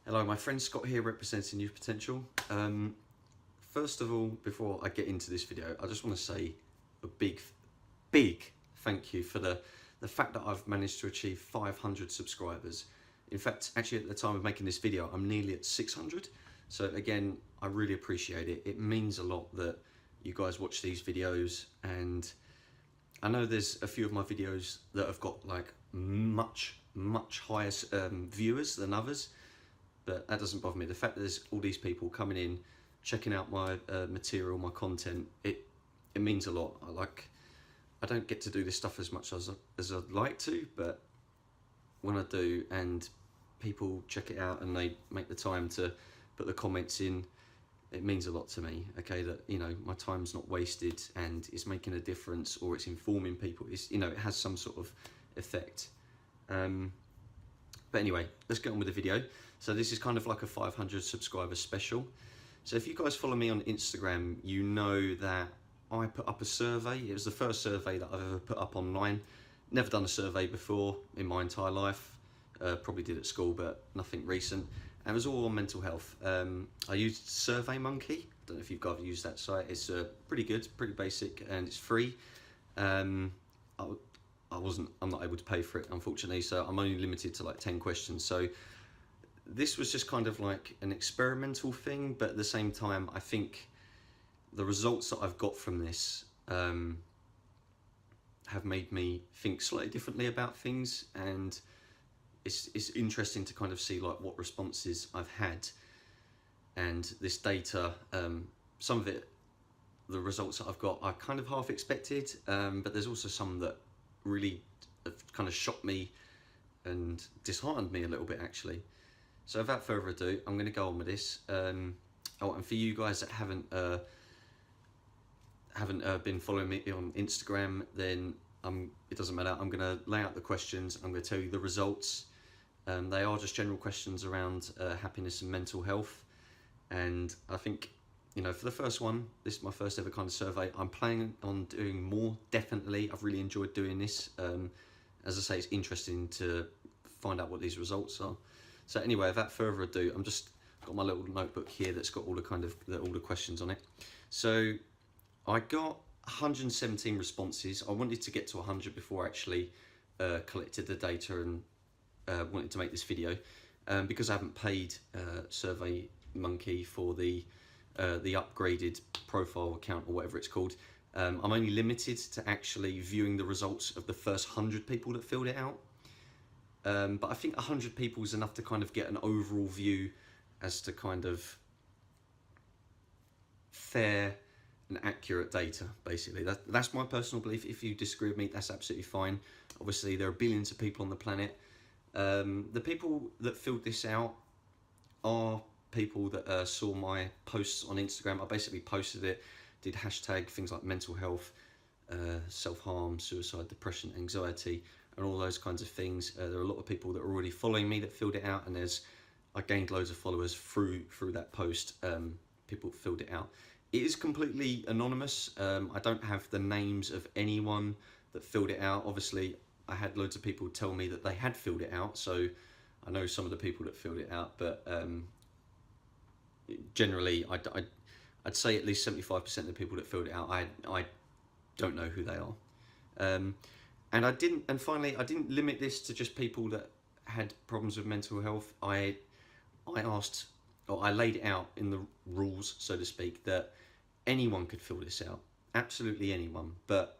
Hello, my friend Scott here representing Youth Potential. First of all, before I get into this video, I just want to say a big thank you for the fact that I've managed to achieve 500 subscribers. In fact, actually at the time of making this video, I'm nearly at 600. So again, I really appreciate it. It means a lot that you guys watch these videos, and I know there's a few of my videos that have got like much higher viewers than others. But that doesn't bother me. The fact that there's all these people coming in, checking out my material, my content, it means a lot. I don't get to do this stuff as much as I'd like to, but when I do and people check it out and they make the time to put the comments in, it means a lot to me. Okay, that my time's not wasted and it's making a difference, or it's informing people. It's it has some sort of effect. But anyway, let's get on with the video. So this is kind of like a 500 subscriber special. So if you guys follow me on Instagram, you know that I put up a survey. It was the first survey that I've ever put up online. Never done a survey before in my entire life. Probably did at school, but nothing recent. And it was all on mental health. I used SurveyMonkey. I don't know if you've guys used that site. It's pretty good, pretty basic, and it's free. I'm not able to pay for it, unfortunately, so I'm only limited to like 10 questions. So this was just kind of like an experimental thing, but at the same time, I think the results that I've got from this have made me think slightly differently about things, and it's interesting to kind of see like what responses I've had. And this data, some of it, the results that I've got, I kind of half expected, but there's also some that really have kind of shocked me and disheartened me a little bit, actually. So without further ado, I'm going to go on with this. Oh, and for you guys that haven't been following me on Instagram, then it doesn't matter. I'm going to lay out the questions. I'm going to tell you the results. They are just general questions around happiness and mental health. And I think, for the first one, this is my first ever kind of survey. I'm planning on doing more, definitely. I've really enjoyed doing this. As I say, it's interesting to find out what these results are. So anyway, without further ado, I'm just got my little notebook here that's got all the questions on it. So I got 117 responses. I wanted to get to 100 before I actually collected the data and wanted to make this video, because I haven't paid SurveyMonkey for the upgraded profile account, or whatever it's called. I'm only limited to actually viewing the results of the first 100 people that filled it out. But I think 100 people is enough to kind of get an overall view as to kind of fair and accurate data, basically. That's my personal belief. If you disagree with me, that's absolutely fine. Obviously, there are billions of people on the planet. The people that filled this out are people that saw my posts on Instagram. I basically posted it, did hashtag things like mental health, self-harm, suicide, depression, anxiety, and all those kinds of things. There are a lot of people that are already following me that filled it out, and I gained loads of followers through that post. People filled it out. It is completely anonymous. I don't have the names of anyone that filled it out. Obviously, I had loads of people tell me that they had filled it out, so I know some of the people that filled it out, but generally, I'd say at least 75% of the people that filled it out, I don't know who they are. And finally, I didn't limit this to just people that had problems with mental health. I laid it out in the rules, so to speak, that anyone could fill this out, absolutely anyone. But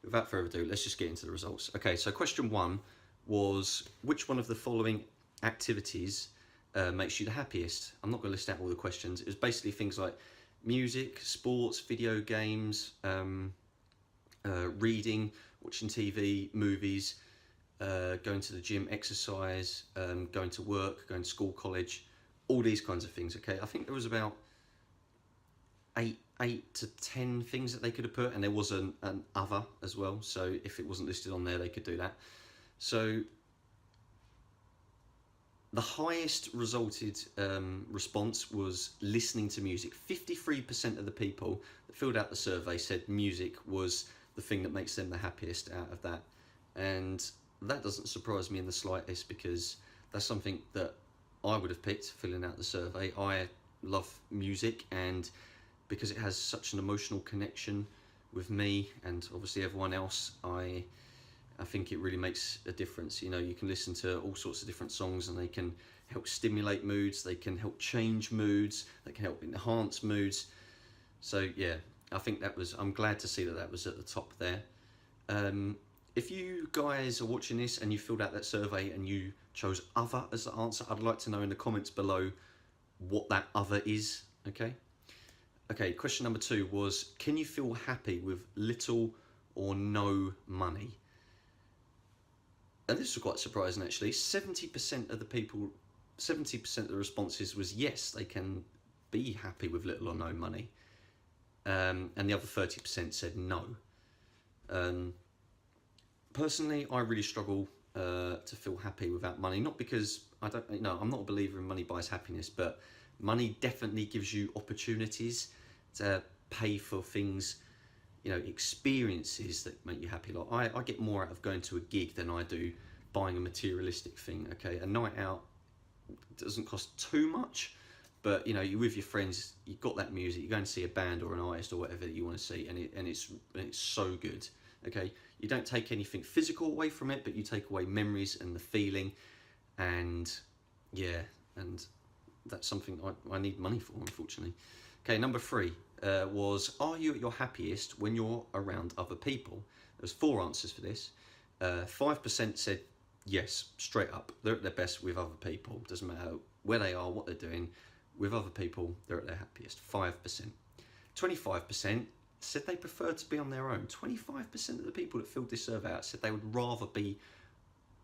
without further ado, let's just get into the results. Okay, so question 1 was, which one of the following activities makes you the happiest? I'm not going to list out all the questions. It was basically things like music, sports, video games, reading, watching TV, movies, going to the gym, exercise, going to work, going to school, college, all these kinds of things. Okay, I think there was about 8 to 10 things that they could have put, and there was an other as well, so if it wasn't listed on there, they could do that. So the highest resulted response was listening to music. 53% of the people that filled out the survey said music was the thing that makes them the happiest out of that. And that doesn't surprise me in the slightest, because that's something that I would have picked filling out the survey. I love music, and because it has such an emotional connection with me and obviously everyone else, I think it really makes a difference. You know, you can listen to all sorts of different songs and they can help stimulate moods, they can help change moods, they can help enhance moods. So yeah, I think that was, I'm glad to see that that was at the top there. If you guys are watching this and you filled out that survey and you chose other as the answer, I'd like to know in the comments below what that other is, okay? Okay, question number 2 was, can you feel happy with little or no money? And this was quite surprising actually. 70% of the people, 70% of the responses was yes, they can be happy with little or no money. And the other 30% said no. Personally, I really struggle to feel happy without money. Not because I don't, you know, I'm not a believer in money buys happiness, but money definitely gives you opportunities to pay for things, you know, experiences that make you happy. Like I get more out of going to a gig than I do buying a materialistic thing. Okay, a night out doesn't cost too much, but you know, you're with your friends, you've got that music, you go and see a band or an artist or whatever that you want to see, and it's so good. Okay, you don't take anything physical away from it, but you take away memories and the feeling, and yeah, and that's something I need money for, unfortunately. Okay, number 3 was, are you at your happiest when you're around other people? There's 4 answers for this. 5% said yes, straight up. They're at their best with other people. Doesn't matter where they are, what they're doing. With other people, they're at their happiest. 5%. 25% said they prefer to be on their own. 25% of the people that filled this survey out said they would rather be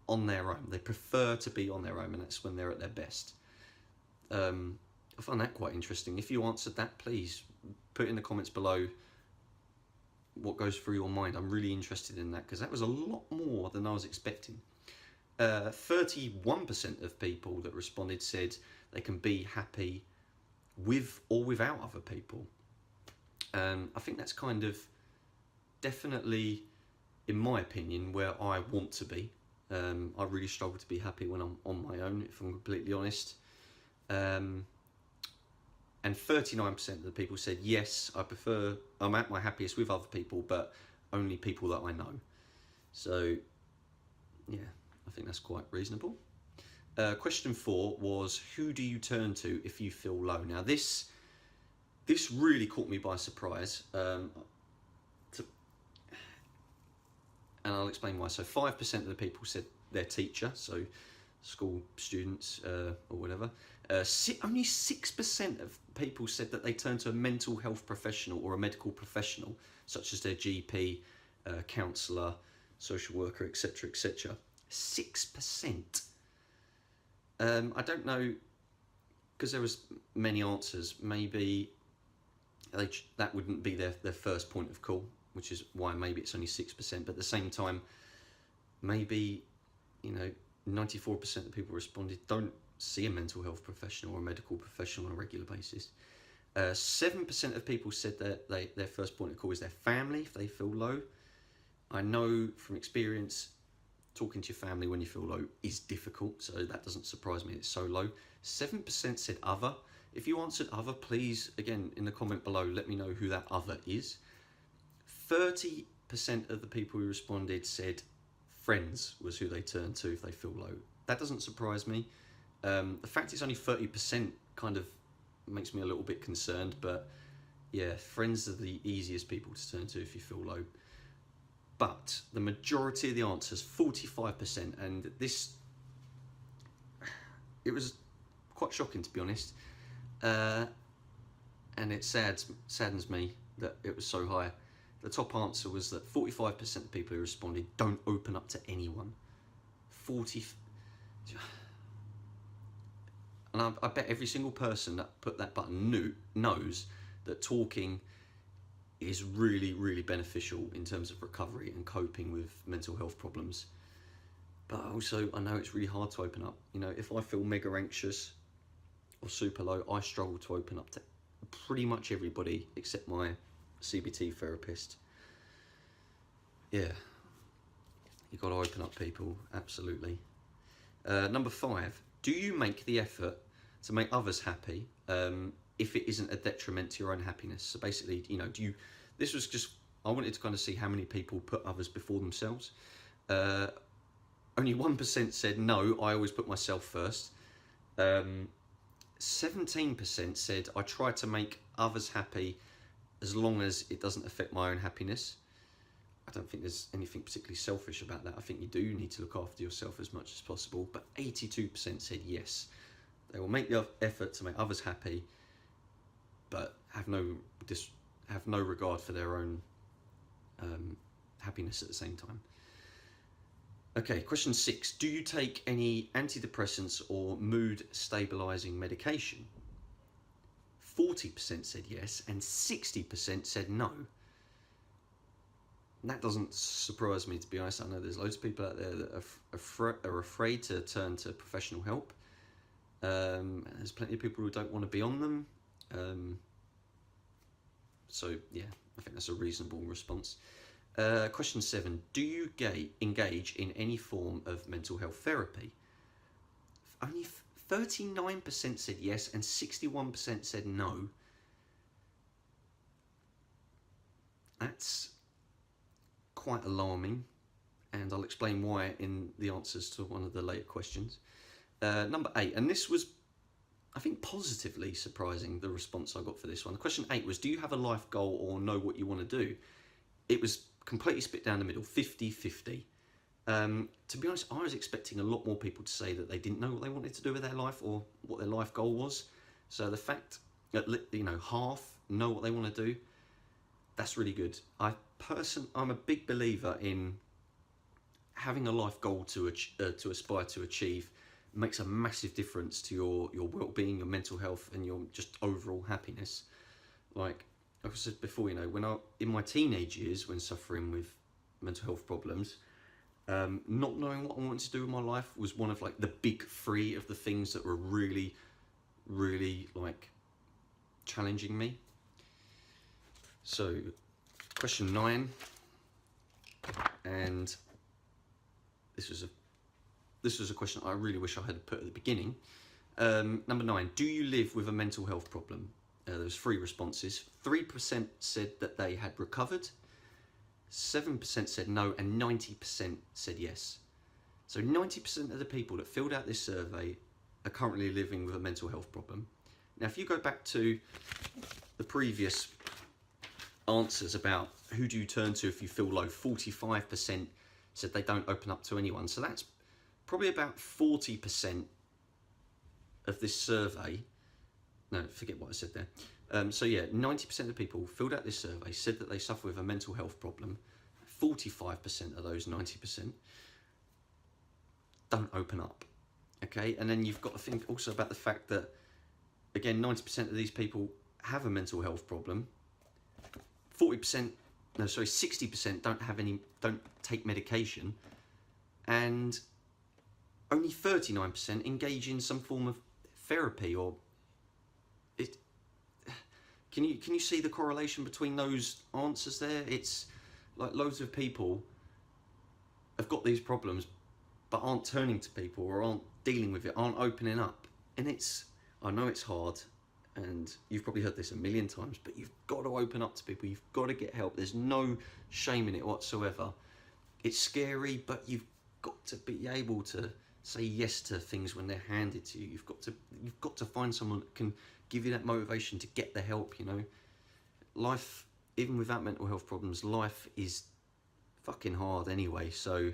on their own. They prefer to be on their own, and that's when they're at their best. I find that quite interesting. If you answered that, please put in the comments below what goes through your mind. I'm really interested in that, because that was a lot more than I was expecting. 31% of people that responded said they can be happy with or without other people. I think that's kind of definitely, in my opinion, where I want to be. I really struggle to be happy when I'm on my own, if I'm completely honest. And 39% of the people said, yes, I'm at my happiest with other people, but only people that I know. So, yeah, I think that's quite reasonable. Question 4 was, who do you turn to if you feel low? Now, this really caught me by surprise. And I'll explain why. So 5% of the people said their teacher, so school students or whatever. Only 6% of people said that they turn to a mental health professional or a medical professional, such as their GP, counsellor, social worker, etc., etc. 6%. I don't know, because there was many answers. Maybe that wouldn't be their first point of call, which is why maybe it's only 6%. But at the same time, maybe, you know, 94% of people responded don't see a mental health professional or a medical professional on a regular basis. 7% of people said that their first point of call is their family if they feel low. I know from experience, talking to your family when you feel low is difficult, so that doesn't surprise me it's so low. 7% said other. If you answered other, please, again, in the comment below, let me know who that other is. 30% of the people who responded said friends was who they turn to if they feel low. That doesn't surprise me. The fact it's only 30% kind of makes me a little bit concerned, but yeah, friends are the easiest people to turn to if you feel low. But the majority of the answers, 45%, and it was quite shocking, to be honest. And it saddens me that it was so high. The top answer was that 45% of people who responded don't open up to anyone. And I bet every single person that put that button knows that talking is really, really beneficial in terms of recovery and coping with mental health problems. But also, I know it's really hard to open up. You know, if I feel mega anxious or super low, I struggle to open up to pretty much everybody except my CBT therapist. Yeah, you've got to open up, people, absolutely. Number 5, do you make the effort to make others happy if it isn't a detriment to your own happiness? So basically, you know, this was just, I wanted to kind of see how many people put others before themselves. Only 1% said no, I always put myself first. 17% said I try to make others happy as long as it doesn't affect my own happiness. I don't think there's anything particularly selfish about that. I think you do need to look after yourself as much as possible. But 82% said yes, they will make the effort to make others happy, but have no regard for their own happiness at the same time. Okay, question 6. Do you take any antidepressants or mood stabilizing medication? 40% said yes, and 60% said no. And that doesn't surprise me, to be honest. I know there's loads of people out there that are afraid to turn to professional help. There's plenty of people who don't want to be on them. So yeah, I think that's a reasonable response. Question 7. Do you engage in any form of mental health therapy? Only 39% said yes and 61% said no. That's quite alarming, and I'll explain why in the answers to one of the later questions. Number 8, and this was, I think, positively surprising, the response I got for this one. Question 8 was, do you have a life goal or know what you want to do? It was completely split down the middle, 50-50. To be honest, I was expecting a lot more people to say that they didn't know what they wanted to do with their life or what their life goal was. So the fact that, you know, half know what they want to do, that's really good. I'm a big believer in having a life goal to aspire to achieve. It makes a massive difference to your well-being, your mental health, and your just overall happiness. Like I said before, you know, when in my teenage years, when suffering with mental health problems, not knowing what I wanted to do with my life was one of like the big 3 of the things that were really, really like challenging me. So, question 9, and this was a question I really wish I had put at the beginning. Number 9, do you live with a mental health problem? There was 3 responses. 3% said that they had recovered, 7% said no, and 90% said yes. So 90% of the people that filled out this survey are currently living with a mental health problem. Now, if you go back to the previous answers about who do you turn to if you feel low, 45% said they don't open up to anyone. So that's probably about 40% of this survey. No, forget what I said there. So yeah, 90% of people filled out this survey said that they suffer with a mental health problem. 45% of those 90% don't open up. Okay, and then you've got to think also about the fact that, again, 90% of these people have a mental health problem. 60% don't take medication, and only 39% engage in some form of therapy or it. Can you see the correlation between those answers there? It's like loads of people have got these problems but aren't turning to people or aren't dealing with it, aren't opening up. And I know it's hard, and you've probably heard this a million times, but you've got to open up to people. You've got to get help. There's no shame in it whatsoever. It's scary, but you've got to be able to say yes to things when they're handed to you. You've got to find someone that can give you that motivation to get the help, you know. Life, even without mental health problems, life is fucking hard anyway. So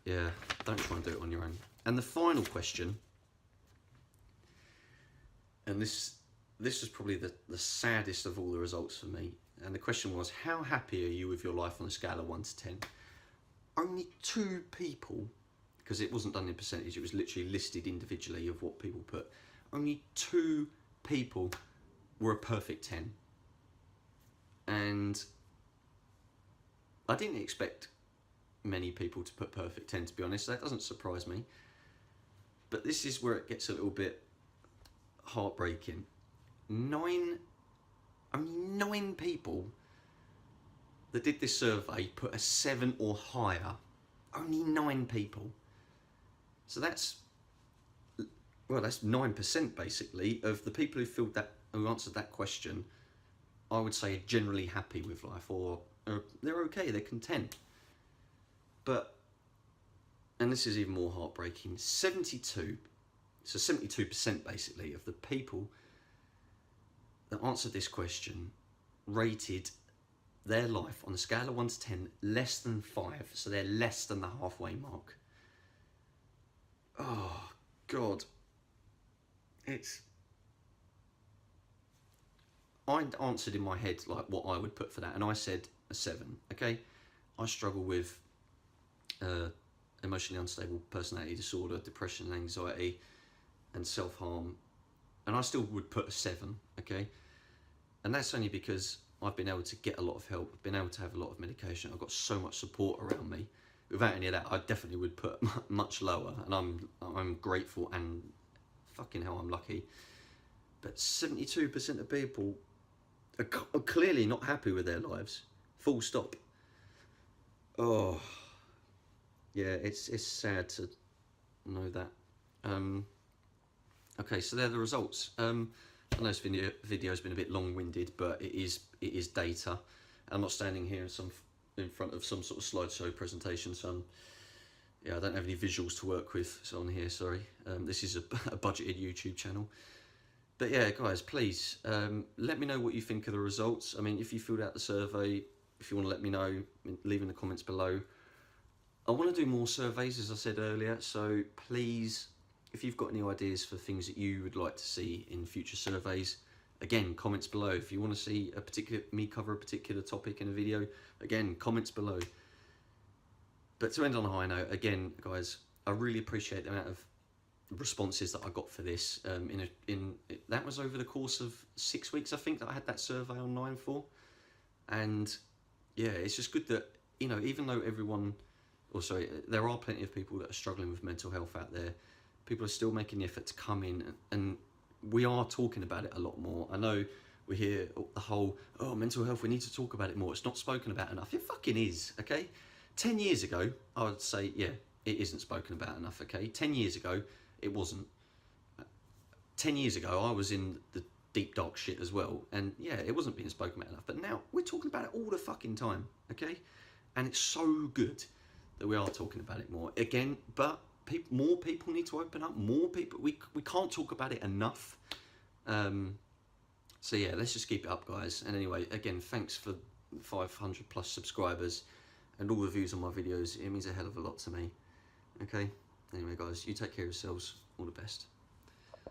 yeah, don't try and do it on your own. And the final question, and this was probably the saddest of all the results for me. And the question was, how happy are you with your life on a scale of 1 to 10? Only 2 people, because it wasn't done in percentage, it was literally listed individually of what people put. Only 2 people were a perfect 10. And I didn't expect many people to put perfect 10, to be honest. That doesn't surprise me. But this is where it gets a little bit heartbreaking. Only 9 people that did this survey put a 7 or higher. Only 9 people. So that's well, that's 9% basically of the people who answered that question. I would say are generally happy with life, or they're okay, they're content. But, and this is even more heartbreaking, 72% basically of the people that answered this question rated their life on a scale of 1 to 10 less than 5. So they're less than the halfway mark. Oh God, I answered in my head like what I would put for that, and I said a 7. Okay, I struggle with emotionally unstable personality disorder, depression and anxiety, and self-harm, and I still would put a 7. Okay, and that's only because I've been able to get a lot of help, I've been able to have a lot of medication, I've got so much support around me. Without any of that, I definitely would put much lower, and I'm grateful, and fucking hell, I'm lucky. But 72% of people are clearly not happy with their lives. Full stop. Oh, yeah, it's sad to know that. Okay, so they're the results. I know this video's been a bit long-winded, but it is data. I'm not standing here in front of some sort of slideshow presentation, so I don't have any visuals to work with. So on here, sorry. This is a budgeted YouTube channel. But yeah, guys, please let me know what you think of the results. I mean, if you filled out the survey, if you want to let me know, leave in the comments below. I want to do more surveys, as I said earlier, so please, if you've got any ideas for things that you would like to see in future surveys, again, comments below. If you want to see me cover a particular topic in a video, again, comments below. But to end on a high note, again, guys, I really appreciate the amount of responses that I got for this. That was over the course of 6 weeks, I think, that I had that survey online for. And yeah, it's just good that, you know, even though there are plenty of people that are struggling with mental health out there, people are still making the effort to come in, and we are talking about it a lot more. I know we hear the whole, oh, mental health, we need to talk about it more, it's not spoken about enough. It fucking is, okay? 10 years ago, I would say, yeah, it isn't spoken about enough, okay? 10 years ago, it wasn't. 10 years ago, I was in the deep dark shit as well, and yeah, it wasn't being spoken about enough, but now we're talking about it all the fucking time, okay? And it's so good that we are talking about it more. Again, but more people need to open up, more people, we can't talk about it enough. So yeah, let's just keep it up, guys. And anyway, again, thanks for 500 plus subscribers and all the views on my videos. It means a hell of a lot to me. Okay, anyway, guys, you take care of yourselves. All the best.